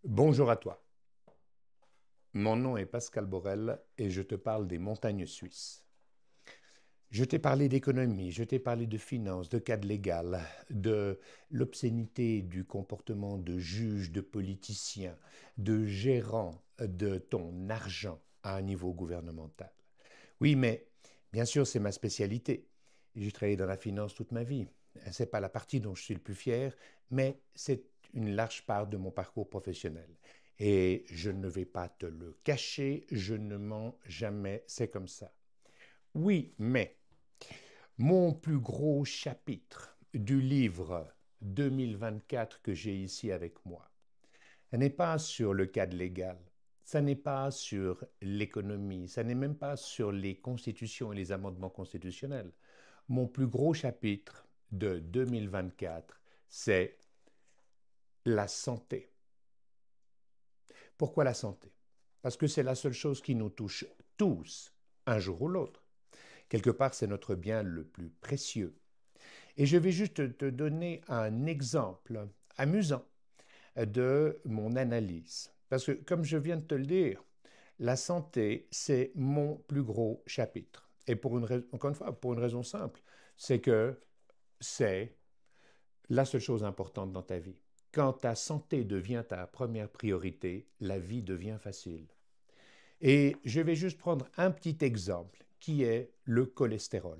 Bonjour à toi. Mon nom est Pascal Borel et je te parle des montagnes suisses. Je t'ai parlé d'économie, je t'ai parlé de finances, de cadre légal, de l'obscénité du comportement de juges, de politiciens, de gérants de ton argent à un niveau gouvernemental. Oui, mais bien sûr, c'est ma spécialité. J'ai travaillé dans la finance toute ma vie. Ce n'est pas la partie dont je suis le plus fier, mais c'est une large part de mon parcours professionnel. Et je ne vais pas te le cacher, je ne mens jamais, c'est comme ça. Oui, mais mon plus gros chapitre du livre 2024 que j'ai ici avec moi, ça n'est pas sur le cadre légal, ça n'est pas sur l'économie, ça n'est même pas sur les constitutions et les amendements constitutionnels. Mon plus gros chapitre de 2024, c'est la santé. Pourquoi la santé? Parce que c'est la seule chose qui nous touche tous, un jour ou l'autre. Quelque part, c'est notre bien le plus précieux. Et je vais juste te donner un exemple amusant de mon analyse. Parce que, comme je viens de te le dire, la santé, c'est mon plus gros chapitre. Et encore une fois, pour une raison simple, c'est que c'est la seule chose importante dans ta vie. Quand ta santé devient ta première priorité, la vie devient facile. Et je vais juste prendre un petit exemple qui est le cholestérol.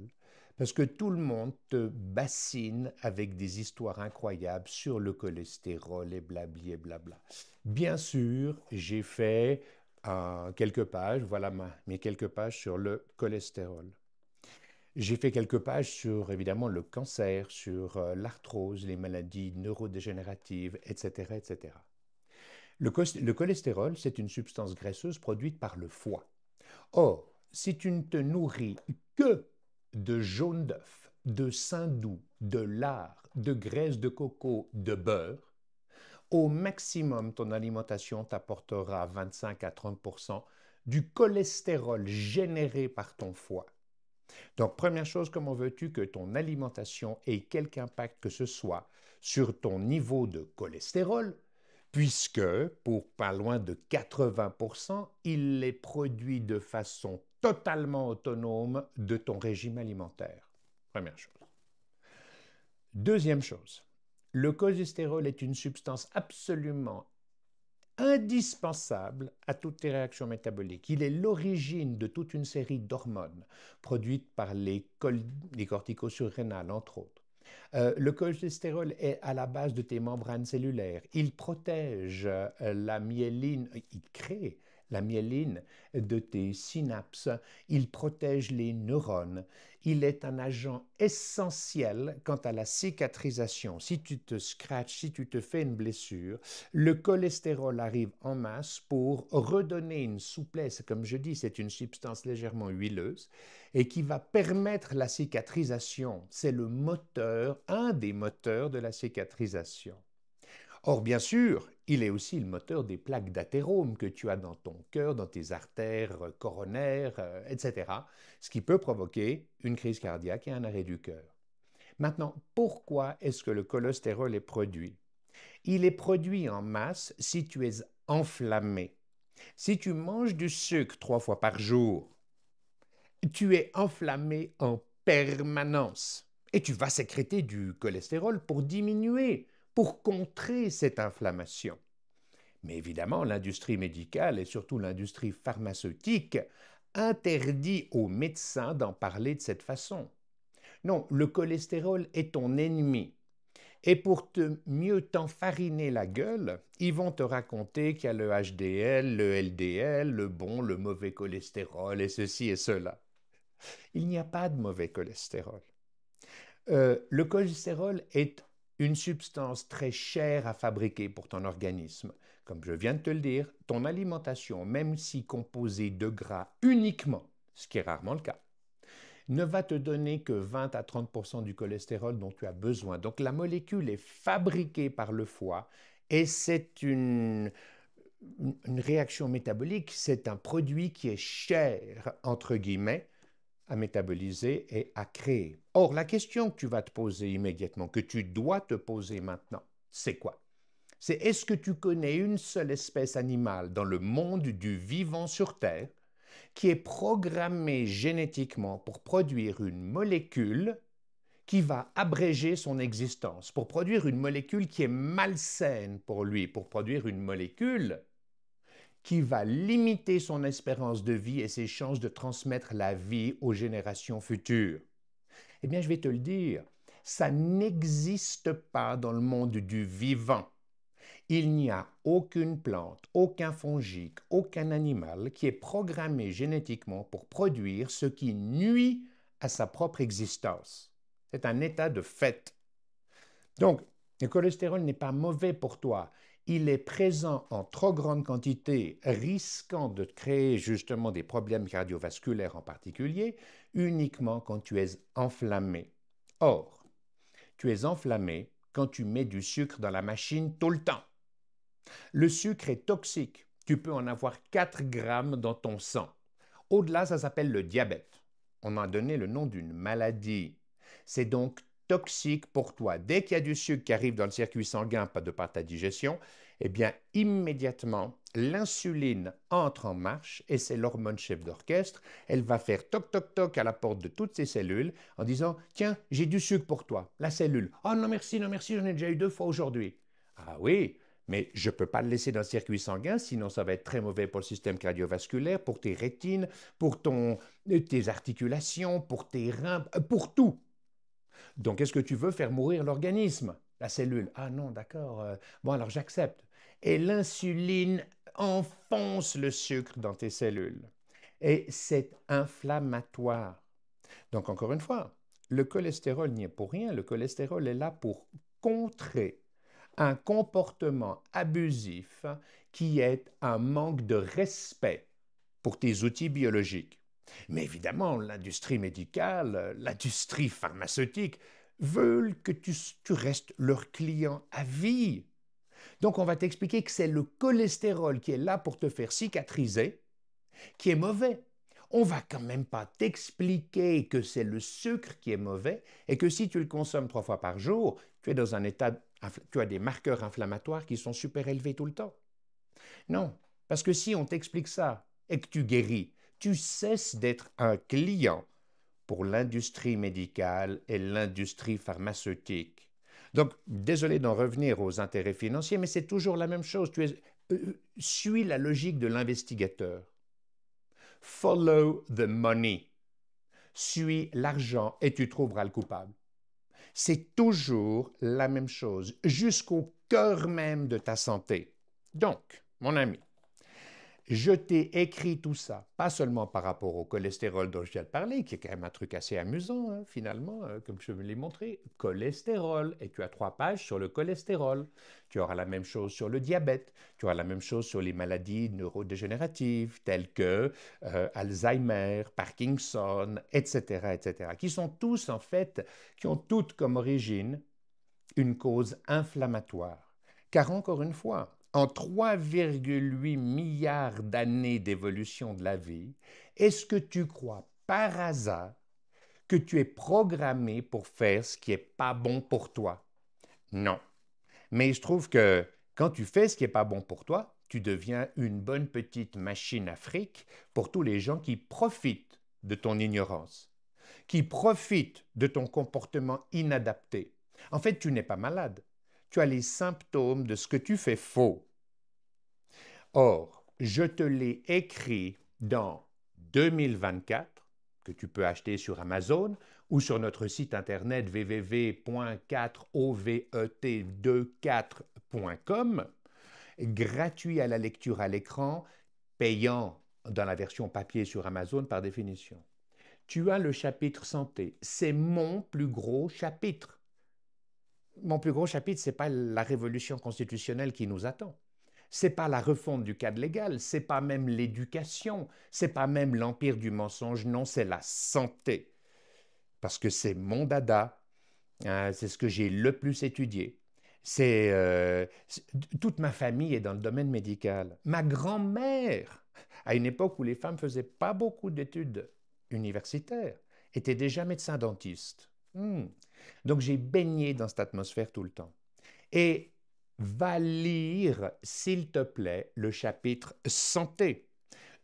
Parce que tout le monde te bassine avec des histoires incroyables sur le cholestérol et blabli et blabla. Bien sûr, j'ai fait quelques pages, voilà mes quelques pages sur le cholestérol. J'ai fait quelques pages sur évidemment le cancer, sur l'arthrose, les maladies neurodégénératives, etc., etc. Le cholestérol, c'est une substance graisseuse produite par le foie. Or, si tu ne te nourris que de jaune d'œuf, de saindoux, de lard, de graisse de coco, de beurre, au maximum, ton alimentation t'apportera 25 à 30 du cholestérol généré par ton foie. Donc, première chose, comment veux-tu que ton alimentation ait quelque impact que ce soit sur ton niveau de cholestérol, puisque pour pas loin de 80%, il est produit de façon totalement autonome de ton régime alimentaire. Première chose. Deuxième chose, le cholestérol est une substance absolument indispensable à toutes tes réactions métaboliques. Il est l'origine de toute une série d'hormones produites par les corticosurrénales, entre autres. Le cholestérol est à la base de tes membranes cellulaires. Il protège la myéline, il crée la myéline de tes synapses. Il protège les neurones. Il est un agent essentiel quant à la cicatrisation. Si tu te scratches, si tu te fais une blessure, le cholestérol arrive en masse pour redonner une souplesse. Comme je dis, c'est une substance légèrement huileuse et qui va permettre la cicatrisation. C'est le moteur, un des moteurs de la cicatrisation. Or, bien sûr, il est aussi le moteur des plaques d'athérome que tu as dans ton cœur, dans tes artères coronaires, etc., ce qui peut provoquer une crise cardiaque et un arrêt du cœur. Maintenant, pourquoi est-ce que le cholestérol est produit? Il est produit en masse si tu es enflammé. Si tu manges du sucre 3 fois par jour, tu es enflammé en permanence et tu vas sécréter du cholestérol pour diminuer, pour contrer cette inflammation. Mais évidemment, l'industrie médicale et surtout l'industrie pharmaceutique interdit aux médecins d'en parler de cette façon. Non, le cholestérol est ton ennemi. Et pour mieux t'enfariner la gueule, ils vont te raconter qu'il y a le HDL, le LDL, le bon, le mauvais cholestérol et ceci et cela. Il n'y a pas de mauvais cholestérol. Le cholestérol est une substance très chère à fabriquer pour ton organisme. Comme je viens de te le dire, ton alimentation, même si composée de gras uniquement, ce qui est rarement le cas, ne va te donner que 20 à 30 du cholestérol dont tu as besoin. Donc la molécule est fabriquée par le foie et c'est une réaction métabolique, c'est un produit qui est cher, entre guillemets, à métaboliser et à créer. Or, la question que tu vas te poser immédiatement, que tu dois te poser maintenant, c'est quoi? C'est est-ce que tu connais une seule espèce animale dans le monde du vivant sur Terre qui est programmée génétiquement pour produire une molécule qui va abréger son existence, pour produire une molécule qui est malsaine pour lui, pour produire une molécule qui va limiter son espérance de vie et ses chances de transmettre la vie aux générations futures. Eh bien, je vais te le dire, ça n'existe pas dans le monde du vivant. Il n'y a aucune plante, aucun fongique, aucun animal qui est programmé génétiquement pour produire ce qui nuit à sa propre existence. C'est un état de fait. Donc, le cholestérol n'est pas mauvais pour toi. Il est présent en trop grande quantité, risquant de créer justement des problèmes cardiovasculaires en particulier, uniquement quand tu es enflammé. Or, tu es enflammé quand tu mets du sucre dans la machine tout le temps. Le sucre est toxique. Tu peux en avoir 4 grammes dans ton sang. Au-delà, ça s'appelle le diabète. On a donné le nom d'une maladie. C'est donc toxique pour toi. Dès qu'il y a du sucre qui arrive dans le circuit sanguin, pas de par ta digestion, eh bien, immédiatement, l'insuline entre en marche et c'est l'hormone chef d'orchestre. Elle va faire toc, toc, toc à la porte de toutes ces cellules en disant « Tiens, j'ai du sucre pour toi. » La cellule « Oh non merci, j'en ai déjà eu 2 fois aujourd'hui. » Ah oui, mais je ne peux pas le laisser dans le circuit sanguin, sinon ça va être très mauvais pour le système cardiovasculaire, pour tes rétines, pour tes articulations, pour tes reins, pour tout. Donc, est-ce que tu veux faire mourir l'organisme, la cellule? Ah non, d'accord. Bon, alors j'accepte. Et l'insuline enfonce le sucre dans tes cellules. Et c'est inflammatoire. Donc, encore une fois, le cholestérol n'y est pour rien. Le cholestérol est là pour contrer un comportement abusif qui est un manque de respect pour tes outils biologiques. Mais évidemment, l'industrie médicale, l'industrie pharmaceutique veulent que tu restes leur client à vie. Donc, on va t'expliquer que c'est le cholestérol qui est là pour te faire cicatriser, qui est mauvais. On va quand même pas t'expliquer que c'est le sucre qui est mauvais et que si tu le consommes 3 fois par jour, tu es dans un état, tu as des marqueurs inflammatoires qui sont super élevés tout le temps. Non, parce que si on t'explique ça et que tu guéris, tu cesses d'être un client pour l'industrie médicale et l'industrie pharmaceutique. Donc, désolé d'en revenir aux intérêts financiers, mais c'est toujours la même chose. Suis la logique de l'investigateur. Follow the money. Suis l'argent et tu trouveras le coupable. C'est toujours la même chose, jusqu'au cœur même de ta santé. Donc, mon ami, je t'ai écrit tout ça, pas seulement par rapport au cholestérol dont je viens de parler, qui est quand même un truc assez amusant, hein, finalement, comme je me l'ai montré. Cholestérol, et tu as 3 pages sur le cholestérol. Tu auras la même chose sur le diabète, tu auras la même chose sur les maladies neurodégénératives, telles que Alzheimer, Parkinson, etc., qui sont tous, en fait, qui ont toutes comme origine une cause inflammatoire. Car encore une fois, en 3,8 milliards d'années d'évolution de la vie, est-ce que tu crois par hasard que tu es programmé pour faire ce qui n'est pas bon pour toi? Non. Mais il se trouve que quand tu fais ce qui n'est pas bon pour toi, tu deviens une bonne petite machine à fric pour tous les gens qui profitent de ton ignorance, qui profitent de ton comportement inadapté. En fait, tu n'es pas malade. Tu as les symptômes de ce que tu fais faux. Or, je te l'ai écrit dans 2024, que tu peux acheter sur Amazon ou sur notre site internet www.4ovet24.com, gratuit à la lecture à l'écran, payant dans la version papier sur Amazon par définition. Tu as le chapitre santé. C'est mon plus gros chapitre. Mon plus gros chapitre, ce n'est pas la révolution constitutionnelle qui nous attend. Ce n'est pas la refonte du cadre légal, ce n'est pas même l'éducation, ce n'est pas même l'empire du mensonge, non, c'est la santé. Parce que c'est mon dada, hein, c'est ce que j'ai le plus étudié. Toute ma famille est dans le domaine médical. Ma grand-mère, à une époque où les femmes ne faisaient pas beaucoup d'études universitaires, était déjà médecin dentiste. Donc j'ai baigné dans cette atmosphère tout le temps. Et va lire, s'il te plaît, le chapitre santé.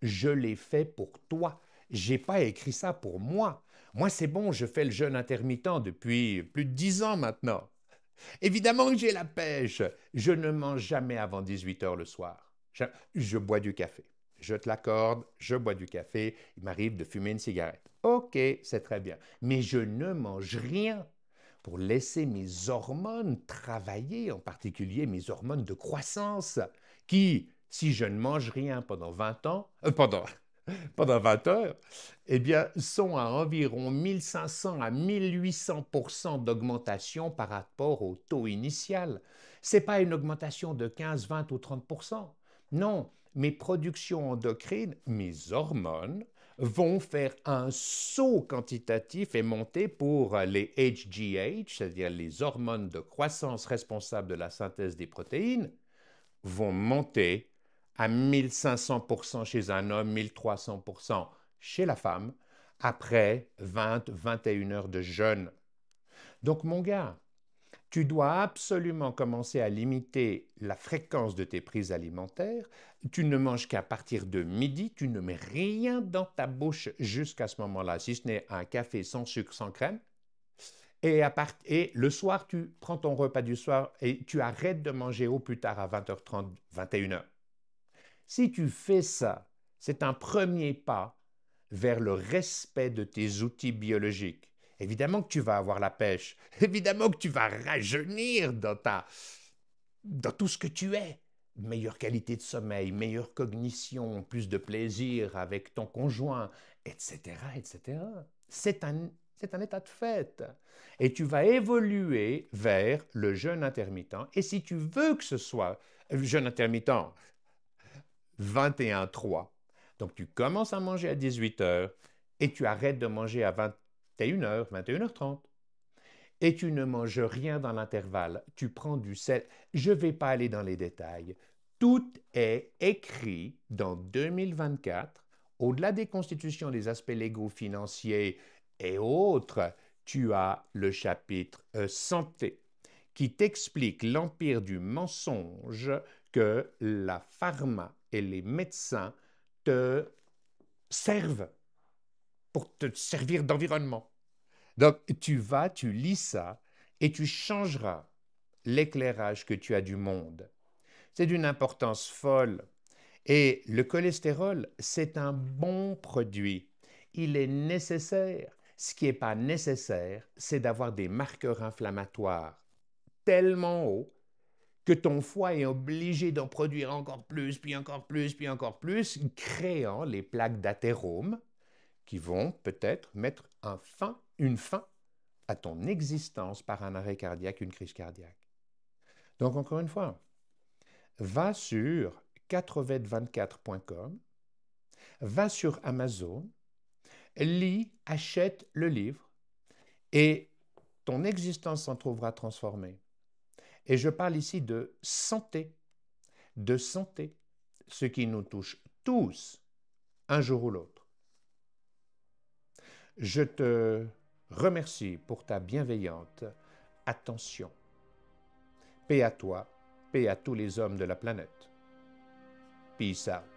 Je l'ai fait pour toi. J'ai pas écrit ça pour moi. Moi, c'est bon, je fais le jeûne intermittent depuis plus de 10 ans maintenant. Évidemment que j'ai la pêche. Je ne mange jamais avant 18 heures le soir. Je bois du café. Je te l'accorde, je bois du café. Il m'arrive de fumer une cigarette. OK, c'est très bien. Mais je ne mange rien pour laisser mes hormones travailler, en particulier mes hormones de croissance, qui, si je ne mange rien pendant 20 ans, pendant 20 heures, eh bien, sont à environ 1500 à 1800% d'augmentation par rapport au taux initial. Ce n'est pas une augmentation de 15, 20 ou 30%. Non, mes productions endocrines, mes hormones, vont faire un saut quantitatif et monter pour les HGH, c'est-à-dire les hormones de croissance responsables de la synthèse des protéines, vont monter à 1500% chez un homme, 1300% chez la femme, après 20-21 heures de jeûne. Donc mon gars, tu dois absolument commencer à limiter la fréquence de tes prises alimentaires. Tu ne manges qu'à partir de midi, tu ne mets rien dans ta bouche jusqu'à ce moment-là, si ce n'est un café sans sucre, sans crème. Et le soir, tu prends ton repas du soir et tu arrêtes de manger au plus tard à 20h30, 21h. Si tu fais ça, c'est un premier pas vers le respect de tes outils biologiques. Évidemment que tu vas avoir la pêche, évidemment que tu vas rajeunir dans tout ce que tu es. Meilleure qualité de sommeil, meilleure cognition, plus de plaisir avec ton conjoint, etc., etc. C'est un état de fait. Et tu vas évoluer vers le jeûne intermittent. Et si tu veux que ce soit jeûne intermittent 21-3, donc tu commences à manger à 18 heures et tu arrêtes de manger à 21h, 21h30. Et tu ne manges rien dans l'intervalle. Tu prends du sel. Je ne vais pas aller dans les détails. Tout est écrit dans 2024. Au-delà des constitutions, des aspects légaux, financiers et autres, tu as le chapitre santé qui t'explique l'empire du mensonge que la pharma et les médecins te servent pour te servir d'environnement. Donc, tu lis ça et tu changeras l'éclairage que tu as du monde. C'est d'une importance folle. Et le cholestérol, c'est un bon produit. Il est nécessaire. Ce qui n'est pas nécessaire, c'est d'avoir des marqueurs inflammatoires tellement hauts que ton foie est obligé d'en produire encore plus, puis encore plus, puis encore plus, créant les plaques d'athérome qui vont peut-être mettre une fin à ton existence par un arrêt cardiaque, une crise cardiaque. Donc, encore une fois, va sur 4v24.com, va sur Amazon, lis, achète le livre et ton existence s'en trouvera transformée. Et je parle ici de santé, ce qui nous touche tous, un jour ou l'autre. Je te remercie pour ta bienveillante attention. Paix à toi, paix à tous les hommes de la planète. Peace out.